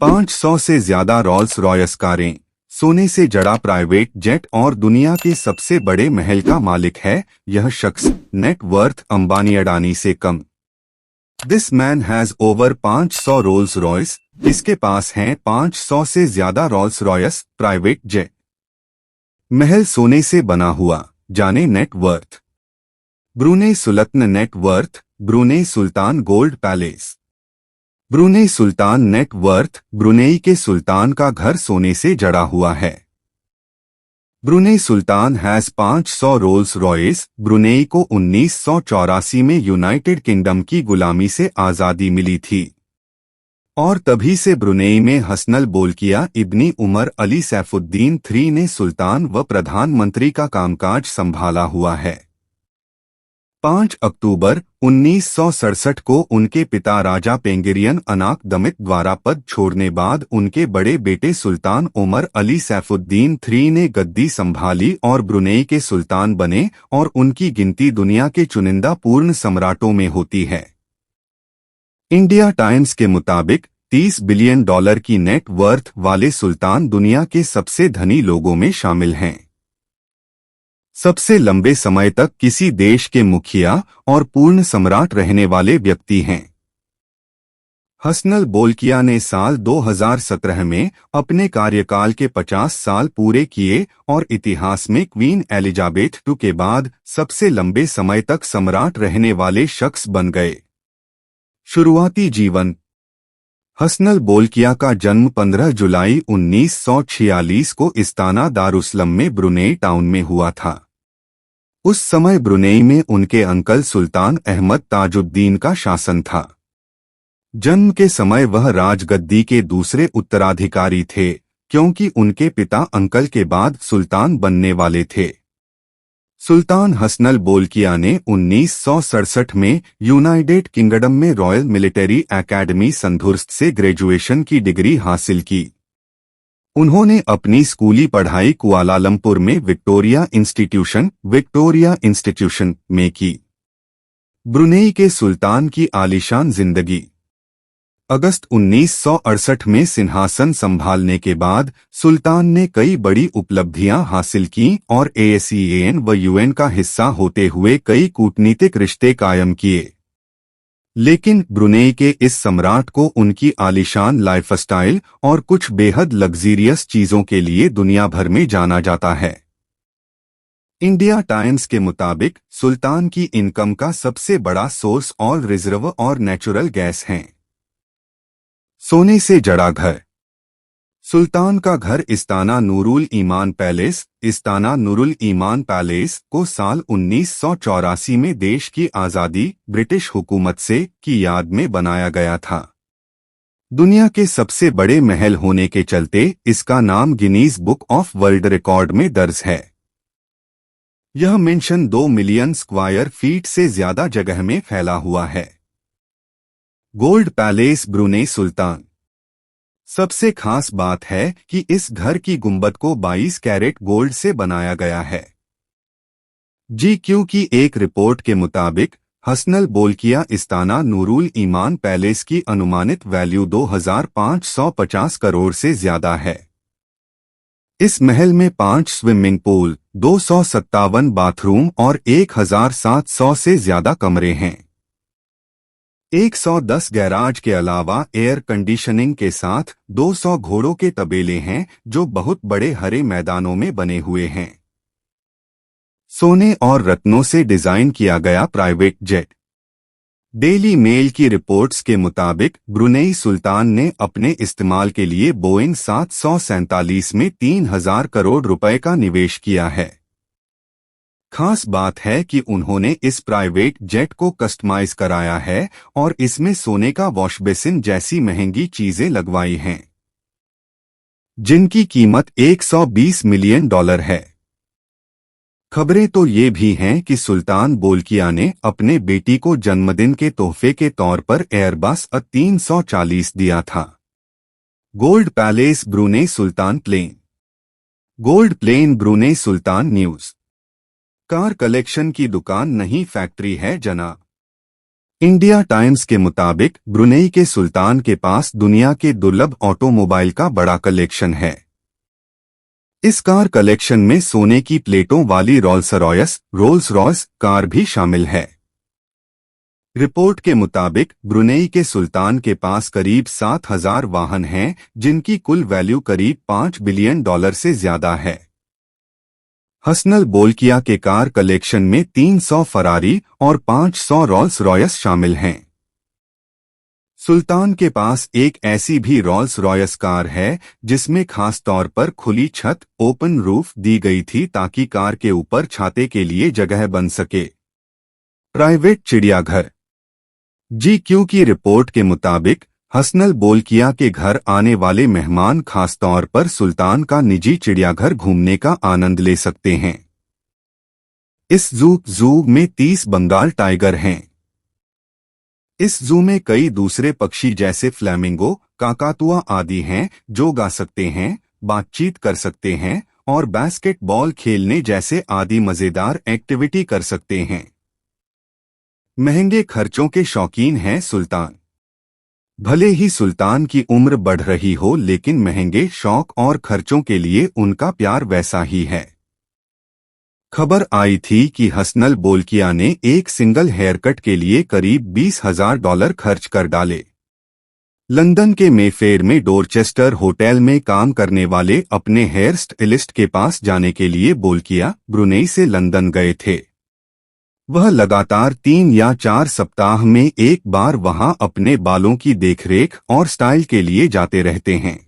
500 से ज्यादा Rolls Royce कारें, सोने से जड़ा प्राइवेट जेट और दुनिया के सबसे बड़े महल का मालिक है यह शख्स। नेट वर्थ अंबानी अडानी से कम। This man has over 500 Rolls Royce. इसके पास हैं 500 से ज्यादा रॉल्स रॉयस प्राइवेट जेट। महल सोने से बना हुआ, जाने नेट वर्थ। ब्रुनेई सुल्तान नेट वर्थ। ब्रुनेई सुल्तान गोल्ड पैलेस। ब्रुनेई सुल्तान नेट वर्थ। ब्रुनेई के सुल्तान का घर सोने से जड़ा हुआ है। Brunei Sultan has 500 Rolls Royce. Brunei को 1984 में यूनाइटेड किंगडम की गुलामी से आज़ादी मिली थी और तभी से ब्रुनेई में Hassanal Bolkiah ibni Omar Ali Saifuddien III ने सुल्तान व प्रधानमंत्री का कामकाज संभाला हुआ है। 5 अक्टूबर 1967 को उनके पिता राजा पेंगिरियन अनाक दमित द्वारा पद छोड़ने बाद उनके बड़े बेटे सुल्तान उमर अली सैफुद्दीन III ने गद्दी संभाली और ब्रुनेई के सुल्तान बने और उनकी गिनती दुनिया के चुनिंदा पूर्ण सम्राटों में होती है। इंडिया टाइम्स के मुताबिक $30 बिलियन की नेट वर्थ वाले सुल्तान दुनिया के सबसे धनी लोगों में शामिल हैं। सबसे लंबे समय तक किसी देश के मुखिया और पूर्ण सम्राट रहने वाले व्यक्ति हैं। हसनल बोल्किया ने साल 2017 में अपने कार्यकाल के 50 साल पूरे किए और इतिहास में क्वीन एलिजाबेथ II के बाद सबसे लंबे समय तक सम्राट रहने वाले शख्स बन गए। शुरुआती जीवन। हसनल बोल्किया का जन्म 15 जुलाई 1946 को इस्ताना दारुसलम में ब्रुनेई टाउन में हुआ था। उस समय ब्रुनेई में उनके अंकल सुल्तान अहमद ताजुद्दीन का शासन था। जन्म के समय वह राजगद्दी के दूसरे उत्तराधिकारी थे क्योंकि उनके पिता अंकल के बाद सुल्तान बनने वाले थे। सुल्तान हसनल बोल्किया ने 1967 में यूनाइटेड किंगडम में रॉयल मिलिट्री एकेडमी संधुर्स्ट से ग्रेजुएशन की डिग्री हासिल की। उन्होंने अपनी स्कूली पढ़ाई कुआलालंपुर में विक्टोरिया इंस्टीट्यूशन में की। ब्रुनेई के सुल्तान की आलीशान जिंदगी। अगस्त 1968 में सिंहासन संभालने के बाद सुल्तान ने कई बड़ी उपलब्धियां हासिल की और ASEAN व UN का हिस्सा होते हुए कई कूटनीतिक रिश्ते कायम किए। लेकिन ब्रुनेई के इस सम्राट को उनकी आलीशान लाइफस्टाइल और कुछ बेहद लग्जीरियस चीजों के लिए दुनिया भर में जाना जाता है। इंडिया टाइम्स के मुताबिक सुल्तान की इनकम का सबसे बड़ा सोर्स ऑयल रिजर्व और नेचुरल गैस हैं। सोने से जड़ा घर। सुल्तान का घर इस्ताना नूरुल ईमान पैलेस को साल 1984 में देश की आज़ादी ब्रिटिश हुकूमत से की याद में बनाया गया था। दुनिया के सबसे बड़े महल होने के चलते इसका नाम Guinness book of world record में दर्ज है। यह मेंशन 2 मिलियन स्क्वायर फीट से ज्यादा जगह में फैला हुआ है। गोल्ड पैलेस ब्रुनेई सुल्तान। सबसे खास बात है कि इस घर की गुंबद को 22 कैरेट गोल्ड से बनाया गया है। GQ की एक रिपोर्ट के मुताबिक हसनल बोल्किया इस्ताना नूरुल ईमान पैलेस की अनुमानित वैल्यू 2550 करोड़ से ज्यादा है। इस महल में 5 स्विमिंग पूल, 257 बाथरूम और 1700 से ज्यादा कमरे हैं। 110 गैराज के अलावा एयर कंडीशनिंग के साथ 200 घोड़ों के तबेले हैं जो बहुत बड़े हरे मैदानों में बने हुए हैं। सोने और रत्नों से डिजाइन किया गया प्राइवेट जेट। डेली मेल की रिपोर्ट्स के मुताबिक ब्रुनेई सुल्तान ने अपने इस्तेमाल के लिए बोइंग 747 में 3000 करोड़ रुपए का निवेश किया है। खास बात है कि उन्होंने इस प्राइवेट जेट को कस्टमाइज कराया है और इसमें सोने का वॉश बेसिन जैसी महंगी चीजें लगवाई हैं, जिनकी कीमत $120 मिलियन है। खबरें तो ये भी हैं कि सुल्तान बोल्किया ने अपने बेटी को जन्मदिन के तोहफे के तौर पर एयरबस A340 दिया था। गोल्ड पैलेस ब्रुनेई सुल्तान प्लेन। गोल्ड प्लेन ब्रुनेई सुल्तान न्यूज। कार कलेक्शन की दुकान नहीं फैक्ट्री है जनाब। इंडिया टाइम्स के मुताबिक ब्रुनेई के सुल्तान के पास दुनिया के दुर्लभ ऑटोमोबाइल का बड़ा कलेक्शन है। इस कार कलेक्शन में सोने की प्लेटों वाली रोल्स रॉयस कार भी शामिल है। रिपोर्ट के मुताबिक ब्रुनेई के सुल्तान के पास करीब 7,000 वाहन हैं, जिनकी कुल वैल्यू करीब $5 बिलियन से ज्यादा है। हसनल बोल्किया के कार कलेक्शन में 300 फरारी और 500 रोल्स रॉयस शामिल हैं। सुल्तान के पास एक ऐसी भी रोल्स रॉयस कार है जिसमें खास तौर पर खुली छत ओपन रूफ दी गई थी ताकि कार के ऊपर छाते के लिए जगह बन सके। प्राइवेट चिड़ियाघर। GQ की रिपोर्ट के मुताबिक हसनल बोल्किया के घर आने वाले मेहमान खास तौर पर सुल्तान का निजी चिड़ियाघर घूमने का आनंद ले सकते हैं। इस जू में 30 बंगाल टाइगर हैं। इस जू में कई दूसरे पक्षी जैसे फ्लैमिंगो, काकातुआ आदि हैं जो गा सकते हैं, बातचीत कर सकते हैं और बास्केटबॉल खेलने जैसे आदि मजेदार एक्टिविटी कर सकते हैं। महंगे खर्चों के शौकीन हैं सुल्तान। भले ही सुल्तान की उम्र बढ़ रही हो, लेकिन महंगे शौक और खर्चों के लिए उनका प्यार वैसा ही है। खबर आई थी कि हसनल बोल्किया ने एक सिंगल हेयरकट के लिए करीब $20,000 खर्च कर डाले। लंदन के मेफेयर में डोरचेस्टर होटल में काम करने वाले अपने हेयर स्टाइलिस्ट के पास जाने के लिए बोल्किया ब्रुनेई से लंदन गए थे। वह लगातार 3 या 4 सप्ताह में एक बार वहां अपने बालों की देखरेख और स्टाइल के लिए जाते रहते हैं।